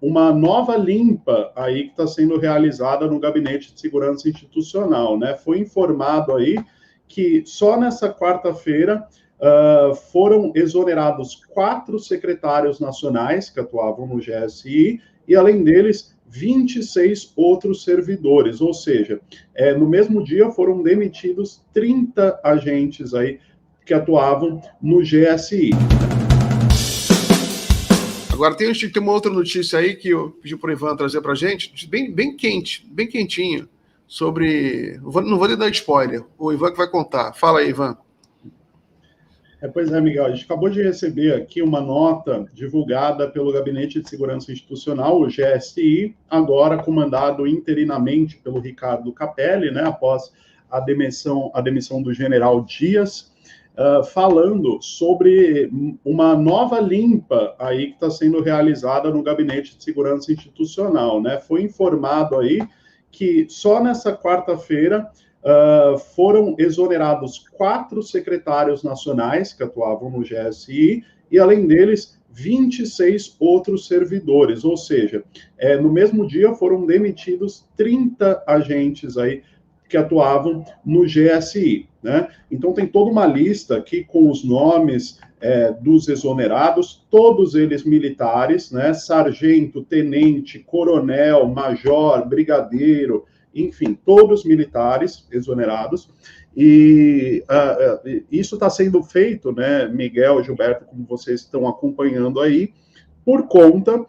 uma nova limpa aí que está sendo realizada no Gabinete de Segurança Institucional, né? Foi informado aí que só nessa quarta-feira foram exonerados 4 secretários nacionais que atuavam no GSI e, além deles, 26 outros servidores, ou seja, no mesmo dia foram demitidos 30 agentes aí que atuavam no GSI. Agora tem uma outra notícia aí que eu pedi para o Ivan trazer para a gente, bem quente, bem quentinho, sobre... Não vou lhe dar spoiler, o Ivan que vai contar. Fala aí, Ivan. Pois é, Miguel, a gente acabou de receber aqui uma nota divulgada pelo Gabinete de Segurança Institucional, o GSI, agora comandado interinamente pelo Ricardo Capelli, né, após a demissão do general Dias, falando sobre uma nova limpa aí que está sendo realizada no Gabinete de Segurança Institucional, né? Foi informado aí que só nessa quarta-feira foram exonerados 4 secretários nacionais que atuavam no GSI e, além deles, 26 outros servidores, ou seja, no mesmo dia foram demitidos 30 agentes aí que atuavam no GSI, né? Então tem toda uma lista aqui com os nomes dos exonerados, todos eles militares, né? Sargento, tenente, coronel, major, brigadeiro, enfim, todos militares exonerados. E isso está sendo feito, né, Miguel, Gilberto, como vocês estão acompanhando aí, por conta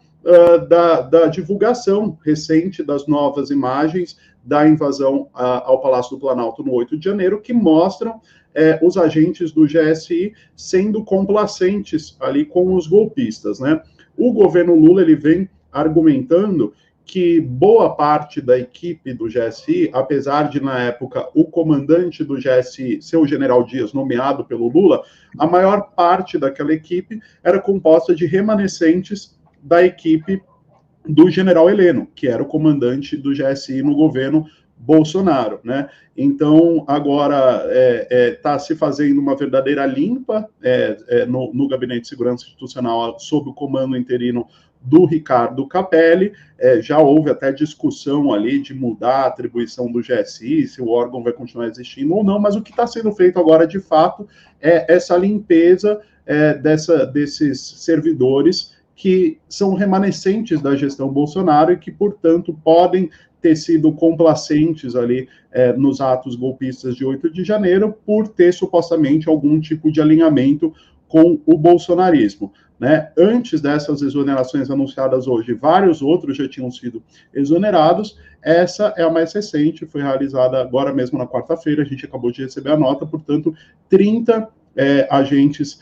da divulgação recente das novas imagens da invasão ao Palácio do Planalto no 8 de janeiro, que mostram os agentes do GSI sendo complacentes ali com os golpistas, né? O governo Lula, ele vem argumentando que boa parte da equipe do GSI, apesar de, na época, o comandante do GSI ser o general Dias, nomeado pelo Lula, a maior parte daquela equipe era composta de remanescentes da equipe do general Heleno, que era o comandante do GSI no governo Bolsonaro, né? Então, agora está se fazendo uma verdadeira limpa no Gabinete de Segurança Institucional sob o comando interino do Ricardo Capelli. Já houve até discussão ali de mudar a atribuição do GSI, se o órgão vai continuar existindo ou não, mas o que está sendo feito agora, de fato, é essa limpeza desses servidores que são remanescentes da gestão Bolsonaro e que, portanto, podem ter sido complacentes ali nos atos golpistas de 8 de janeiro por ter supostamente algum tipo de alinhamento com o bolsonarismo, né? Antes dessas exonerações anunciadas hoje, vários outros já tinham sido exonerados. Essa é a mais recente, foi realizada agora mesmo na quarta-feira, a gente acabou de receber a nota, portanto, 30 agentes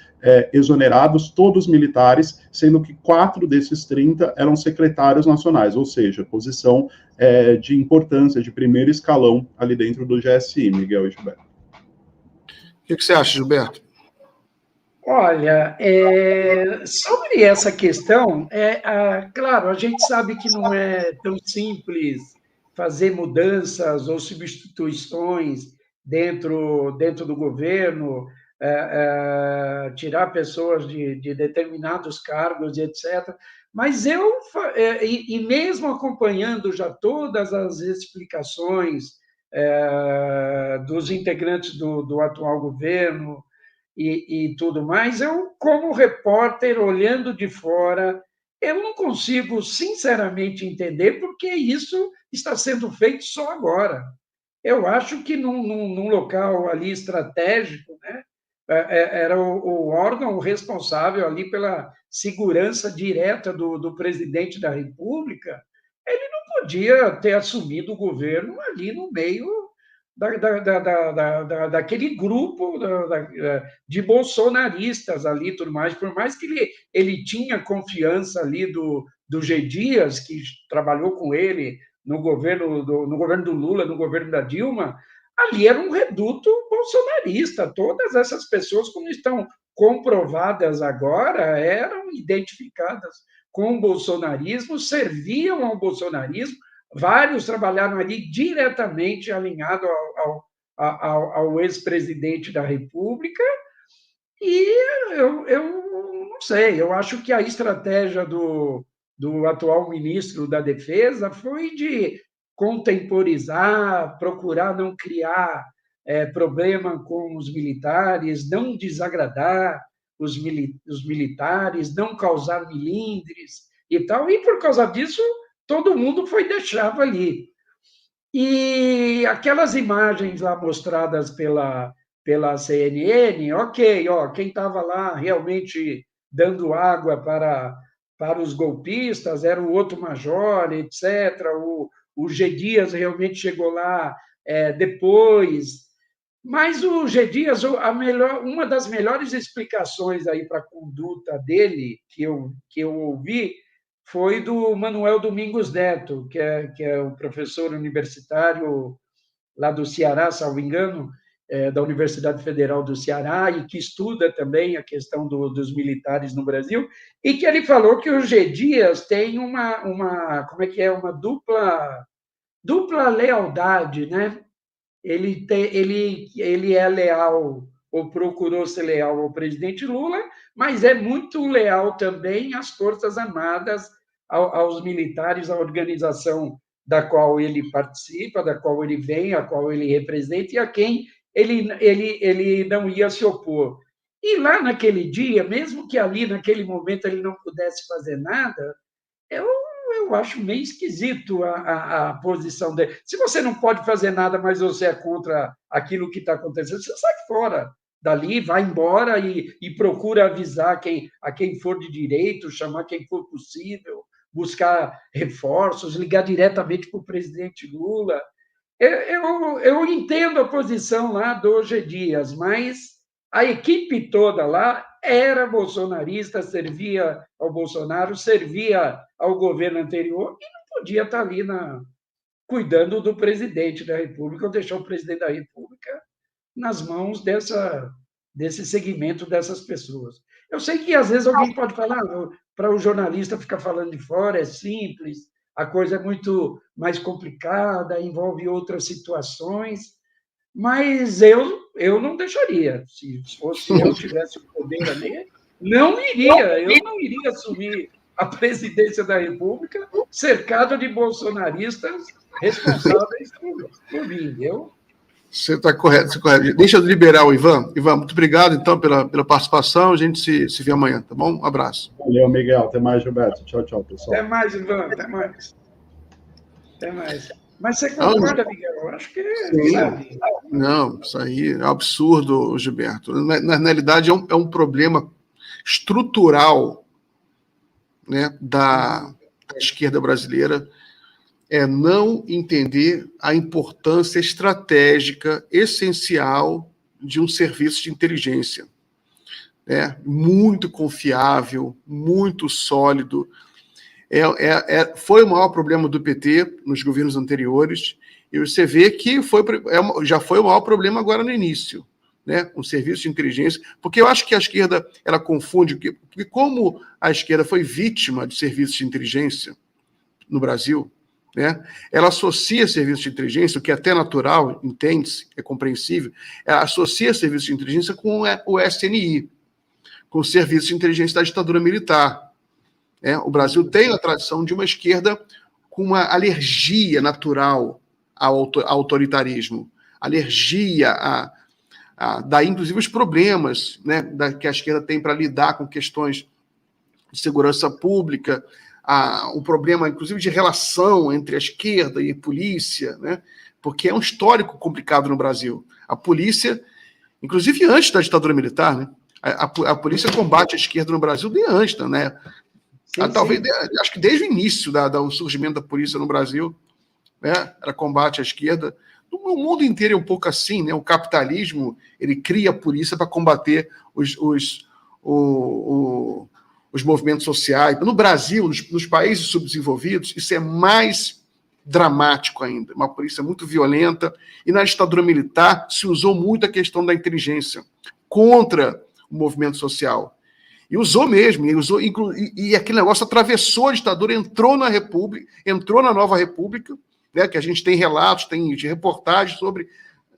exonerados, todos militares, sendo que 4 desses 30 eram secretários nacionais, ou seja, posição de importância, de primeiro escalão ali dentro do GSI, Miguel e Gilberto. O que você acha, Gilberto? Olha, sobre essa questão, claro, a gente sabe que não é tão simples fazer mudanças ou substituições dentro do governo, tirar pessoas de determinados cargos, etc. Mas e mesmo acompanhando já todas as explicações dos integrantes do atual governo, e tudo mais, eu, como repórter, olhando de fora, eu não consigo, sinceramente, entender porque isso está sendo feito só agora. Eu acho que num local ali estratégico, né, era o órgão responsável ali pela segurança direta do presidente da República, ele não podia ter assumido o governo ali no meio daquele grupo de bolsonaristas ali, tudo mais, por mais que ele tinha confiança ali do G. Dias, que trabalhou com ele no governo do Lula, no governo da Dilma, ali era um reduto bolsonarista. Todas essas pessoas, como estão comprovadas agora, eram identificadas com o bolsonarismo, serviam ao bolsonarismo. Vários trabalharam ali diretamente alinhado ao ex-presidente da República, e eu não sei, eu acho que a estratégia do do atual ministro da Defesa foi de contemporizar, procurar não criar problema com os militares, não desagradar os militares, não causar milindres e tal, e por causa disso todo mundo foi deixado ali. E aquelas imagens lá mostradas pela CNN, ok, quem estava lá realmente dando água para os golpistas era o outro major, etc. O G. Dias realmente chegou lá depois. Mas o G. Dias, uma das melhores explicações aí para a conduta dele, que eu ouvi, foi do Manuel Domingos Neto, que é o professor universitário lá do Ceará, salvo engano, da Universidade Federal do Ceará, e que estuda também a questão dos militares no Brasil, e que ele falou que o G. Dias tem uma dupla lealdade, né? Ele é leal, ou procurou ser leal ao presidente Lula, mas é muito leal também às Forças Armadas, aos militares, à organização da qual ele participa, da qual ele vem, a qual ele representa e a quem ele não ia se opor. E lá naquele dia, mesmo que ali naquele momento ele não pudesse fazer nada, eu acho meio esquisito a posição dele. Se você não pode fazer nada, mas você é contra aquilo que está acontecendo, você sai fora dali, vai embora e procura avisar a quem for de direito, chamar quem for possível, buscar reforços, ligar diretamente para o presidente Lula. Eu entendo a posição lá do G. Dias, mas a equipe toda lá era bolsonarista, servia ao Bolsonaro, servia ao governo anterior e não podia estar ali cuidando do presidente da República ou deixar o presidente da República nas mãos desse segmento dessas pessoas. Eu sei que às vezes alguém pode falar, para o jornalista ficar falando de fora é simples, a coisa é muito mais complicada, envolve outras situações, mas eu não deixaria. Se fosse eu tivesse o poder ali, eu não iria assumir a presidência da República cercado de bolsonaristas responsáveis por mim. Você está correto, você correto. Deixa eu liberar o Ivan. Ivan, muito obrigado, então, pela participação. A gente se vê amanhã, tá bom? Um abraço. Valeu, Miguel. Até mais, Gilberto. Tchau, tchau, pessoal. Até mais, Ivan. Até mais. Mas você concorda, Miguel? Eu acho que sabe. Não, isso aí é um absurdo, Gilberto. Na realidade, é um problema estrutural, né, da esquerda brasileira, não entender a importância estratégica, essencial de um serviço de inteligência. Muito confiável, muito sólido. Foi o maior problema do PT nos governos anteriores, e você vê que já foi o maior problema agora no início, né? Um serviço de inteligência, porque eu acho que a esquerda ela confunde, porque como a esquerda foi vítima de serviços de inteligência no Brasil, né? Ela associa serviço de inteligência, o que é até natural, entende-se, é compreensível, ela associa serviço de inteligência com o SNI, com o Serviço de Inteligência da Ditadura Militar. O Brasil tem a tradição de uma esquerda com uma alergia natural ao autoritarismo, alergia daí, inclusive, os problemas, né, que a esquerda tem para lidar com questões de segurança pública, o problema, inclusive, de relação entre a esquerda e a polícia, né, porque é um histórico complicado no Brasil. A polícia, inclusive antes da ditadura militar, né, a polícia combate a esquerda no Brasil bem antes, né? Sim, talvez, acho que desde o início do surgimento da polícia no Brasil, né, ela combate a esquerda. No mundo inteiro é um pouco assim, né? O capitalismo, ele cria a polícia para combater os movimentos sociais. No Brasil, nos países subdesenvolvidos, isso é mais dramático ainda. Uma polícia muito violenta. E na ditadura militar se usou muito a questão da inteligência contra o movimento social. E usou mesmo, e aquele negócio atravessou a ditadura, entrou na República, entrou na nova República, né, que a gente tem relatos, tem de reportagens sobre,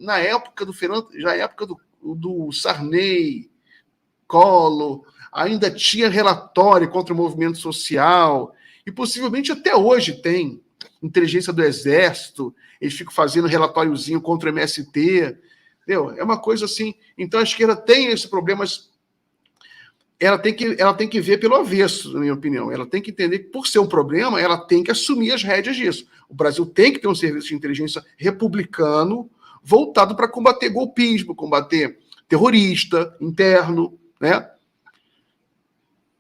na época do Fernando, já época do Sarney, Collor, ainda tinha relatório contra o movimento social, e possivelmente até hoje tem inteligência do Exército, eles ficam fazendo relatóriozinho contra o MST, entendeu? É uma coisa assim. Então a esquerda tem esse problema, mas ela tem que ver pelo avesso, na minha opinião. Ela tem que entender que, por ser um problema, ela tem que assumir as rédeas disso. O Brasil tem que ter um serviço de inteligência republicano voltado para combater golpismo, combater terrorista interno, né?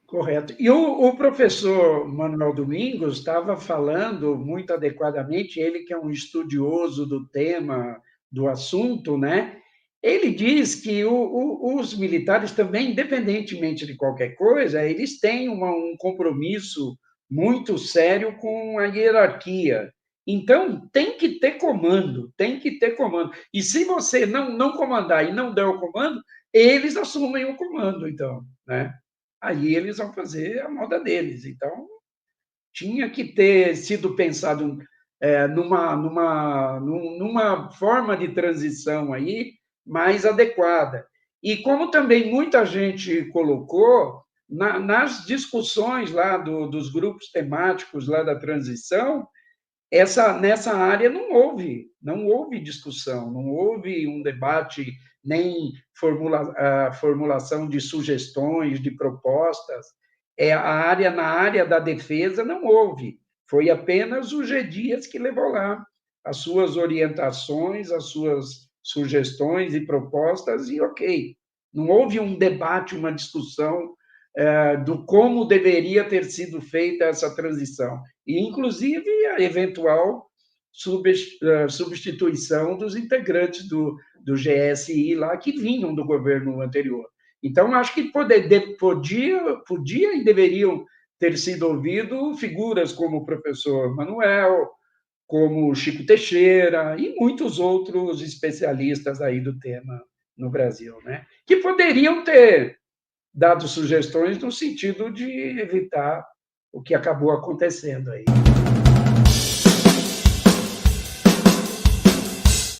Correto. E o professor Manuel Domingos estava falando muito adequadamente, ele que é um estudioso do tema, do assunto, né? Ele diz que os militares também, independentemente de qualquer coisa, eles têm um compromisso muito sério com a hierarquia. Então, tem que ter comando, tem que ter comando. E se você não comandar e não der o comando, eles assumem o comando, então, né? Aí eles vão fazer a moda deles. Então, tinha que ter sido pensado numa forma de transição aí mais adequada. E como também muita gente colocou, nas discussões lá dos grupos temáticos lá da transição, nessa área não houve discussão, não houve um debate, nem formulação de sugestões, de propostas. Na área da defesa não houve, foi apenas o G. Dias que levou lá as suas orientações, as suas sugestões e propostas, e ok. Não houve um debate, uma discussão do como deveria ter sido feita essa transição, e inclusive a eventual substituição dos integrantes do GSI lá, que vinham do governo anterior. Então, acho que podia e deveriam ter sido ouvidos figuras como o professor Manuel, como Chico Teixeira e muitos outros especialistas aí do tema no Brasil, né? Que poderiam ter dado sugestões no sentido de evitar o que acabou acontecendo aí.